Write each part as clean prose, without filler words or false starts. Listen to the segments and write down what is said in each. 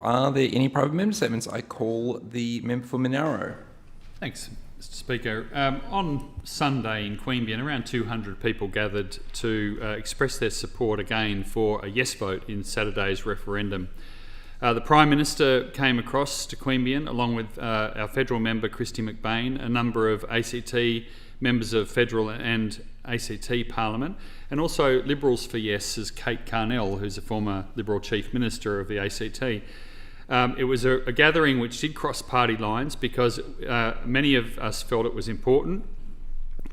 Are there any private member statements? I call the member for Monaro. Thanks, Mr Speaker. On Sunday in Queanbeyan, around 200 people gathered to express their support again for a yes vote in Saturday's referendum. The Prime Minister came across to Queanbeyan along with our federal member Christy McBain, a number of ACT members of federal and ACT Parliament, and also Liberals for Yes' Kate Carnell, who's a former Liberal Chief Minister of the ACT. It was a gathering which did cross party lines because many of us felt it was important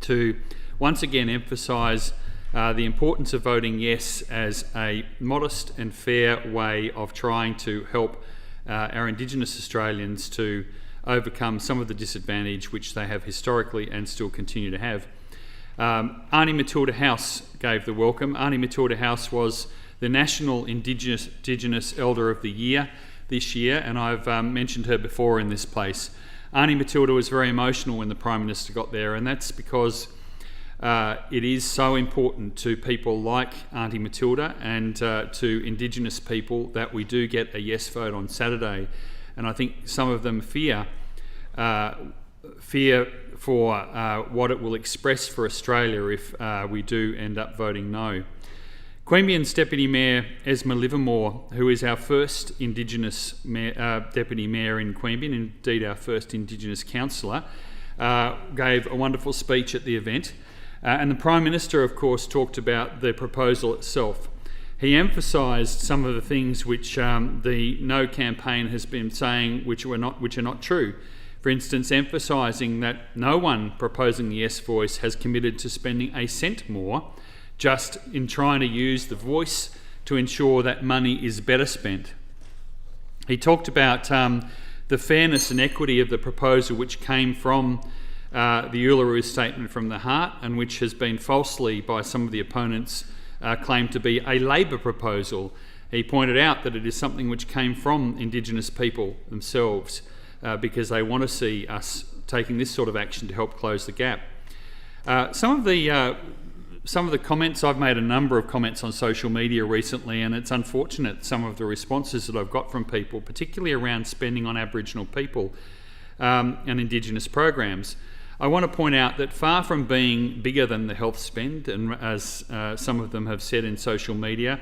to once again emphasise the importance of voting yes as a modest and fair way of trying to help our Indigenous Australians to overcome some of the disadvantage which they have historically and still continue to have. Aunty Matilda House gave the welcome. Aunty Matilda House was the National Indigenous Elder of the Year this year, and I've mentioned her before in this place. Aunty Matilda was very emotional when the Prime Minister got there, and that's because it is so important to people like Aunty Matilda and to Indigenous people that we do get a yes vote on Saturday. And I think some of them fear for what it will express for Australia if we do end up voting no. Queanbeyan's Deputy Mayor Esma Livermore, who is our first Indigenous Deputy Mayor in Queanbeyan, indeed our first Indigenous councillor, gave a wonderful speech at the event. And the Prime Minister, of course, talked about the proposal itself. He emphasised some of the things which the No campaign has been saying which are not true. For instance, emphasising that no one proposing the yes voice has committed to spending a cent more, just in trying to use the voice to ensure that money is better spent. He talked about the fairness and equity of the proposal which came from the Uluru Statement from the Heart, and which has been falsely, by some of the opponents, claimed to be a Labor proposal. He pointed out that it is something which came from Indigenous people themselves because they want to see us taking this sort of action to help close the gap. Some of the comments, I've made a number of comments on social media recently, and it's unfortunate some of the responses that I've got from people, particularly around spending on Aboriginal people and Indigenous programs. I want to point out that far from being bigger than the health spend, and as some of them have said in social media,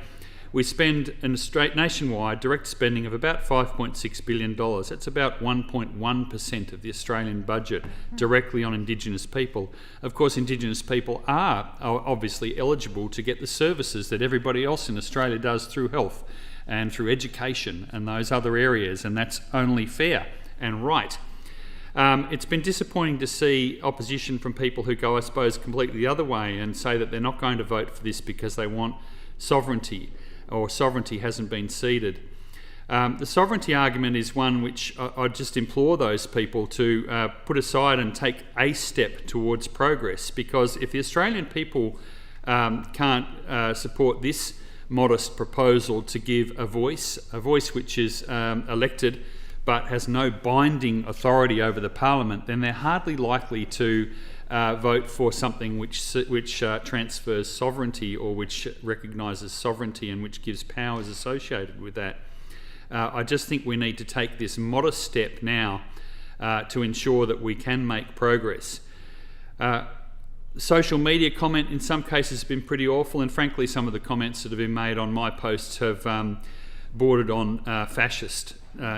we spend nationwide direct spending of about $5.6 billion. That's about 1.1% of the Australian budget directly on Indigenous people. Of course, Indigenous people are obviously eligible to get the services that everybody else in Australia does through health and through education and those other areas, and that's only fair and right. It's been disappointing to see opposition from people who go, I suppose, completely the other way and say that they're not going to vote for this because they want sovereignty, or sovereignty hasn't been ceded. The sovereignty argument is one which I just implore those people to put aside and take a step towards progress, because if the Australian people can't support this modest proposal to give a voice which is elected but has no binding authority over the Parliament, then they're hardly likely to vote for something which transfers sovereignty, or which recognises sovereignty and which gives powers associated with that. I just think we need to take this modest step now to ensure that we can make progress. Social media comment in some cases has been pretty awful, and frankly some of the comments that have been made on my posts have bordered on fascist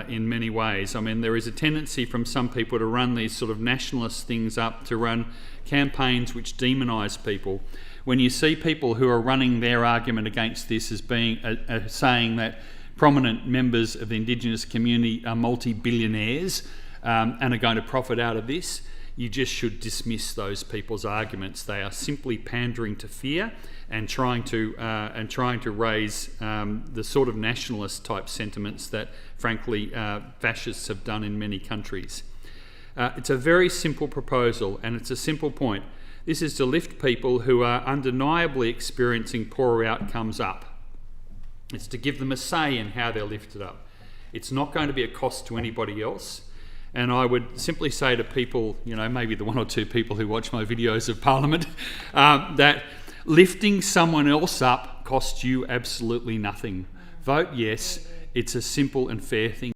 in many ways. I mean, there is a tendency from some people to run these sort of nationalist things up, to run campaigns which demonise people. When you see people who are running their argument against this as being saying that prominent members of the Indigenous community are multi-billionaires and are going to profit out of this, you just should dismiss those people's arguments. They are simply pandering to fear and trying to raise the sort of nationalist type sentiments that, frankly, fascists have done in many countries. It's a very simple proposal, and it's a simple point. This is to lift people who are undeniably experiencing poorer outcomes up. It's to give them a say in how they're lifted up. It's not going to be a cost to anybody else. And I would simply say to people, maybe the one or two people who watch my videos of Parliament, that lifting someone else up costs you absolutely nothing. Vote yes. It's a simple and fair thing